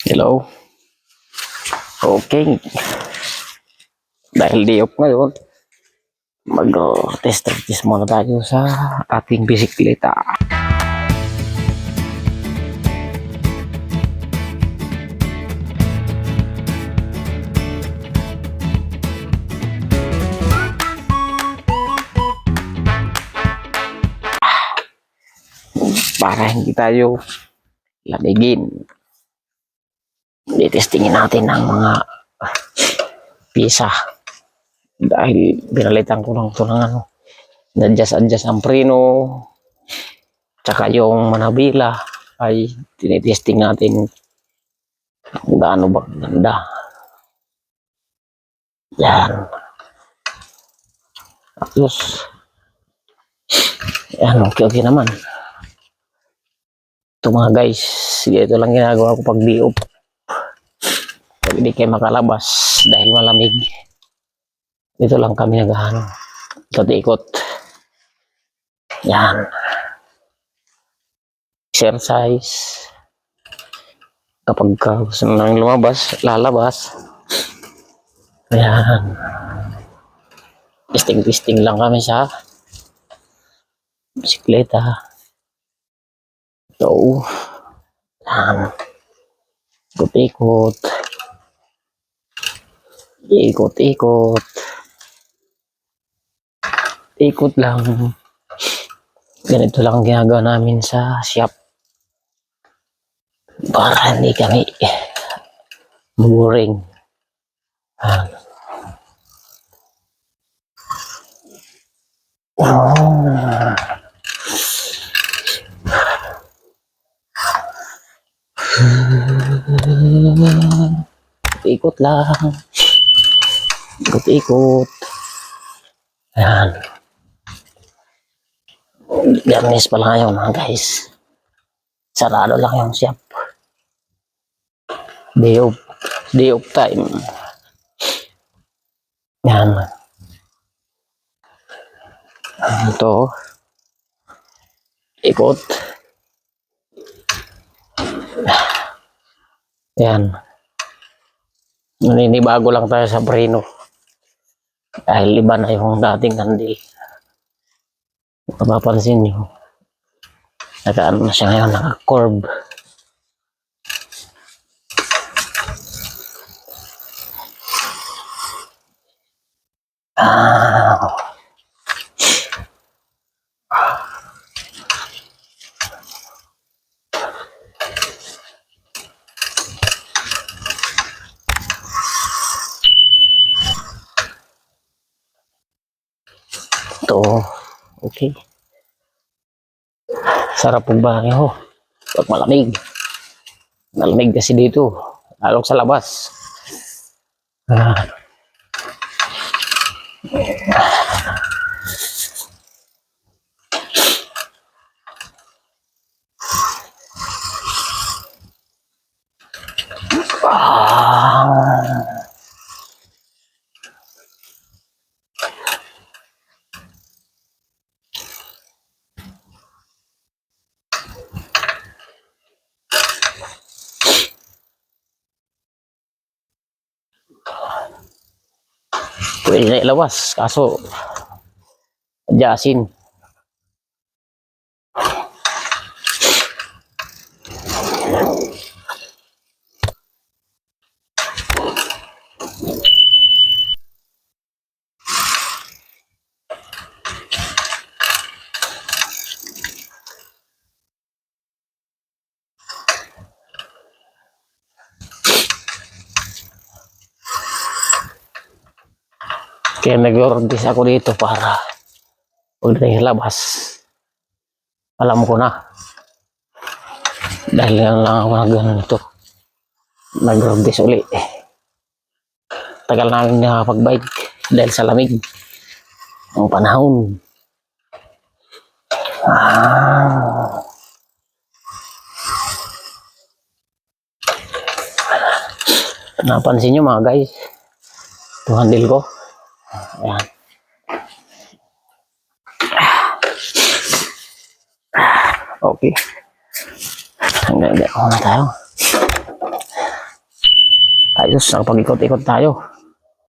Hello. Okay. Dahil day off ngayon, mag-test muna tayo sa ating bisikleta. Para hindi tayo lamigin. Ditestingin natin ang mga pisa. Dahil binalitan ko lang ito ng adjust ang preno, tsaka yung manabila ay tinitesting natin kung gaano ba ganda. Yan. Tapos, yan, okay naman. Ito mga guys, ito lang ginagawa ko pag di-off. Pag hindi kayo makalabas dahil malamig, dito lang kami naghahano. Ikot-ikot. Yan. Exercise. Kapag gusto nang lumabas, lalabas. Ayan. Testing lang kami sa bisikleta. Ito. Yan. Ikot-ikot. Ikot-ikot. Ikot lang. Ganito lang ginagawa namin sa shop. Para hindi kami boring. Ikot lang. Ikot-ikot. Ayan. Biyernes pa lang ngayon mga guys. Sarado lang yung shop. Day of time. Yan. Ito. Ikot. Yan. Naninibago lang tayo sa preno. Dahil iba na yung dating handle. Mapapansin nyo. Naka-ano na siya ngayon, naka-curve. Ito, okay. Sarap pong bahay ho. Pag malamig. Malamig kasi dito. Lalong sa labas. Pwede na ilawas. Kaso, adyasin. Kaya nag-ordis ako dito para pag labas, alam ko na. Dahil lang ako nag-ganito. Nag-ordis uli. Tagal namin nakapag-bike dahil sa lamig. Ang panahon. Napansin nyo mga guys. Ito handle ko. Ayan. Okay. Hanggang na tayo. Ayos, ang pag-ikot-ikot tayo.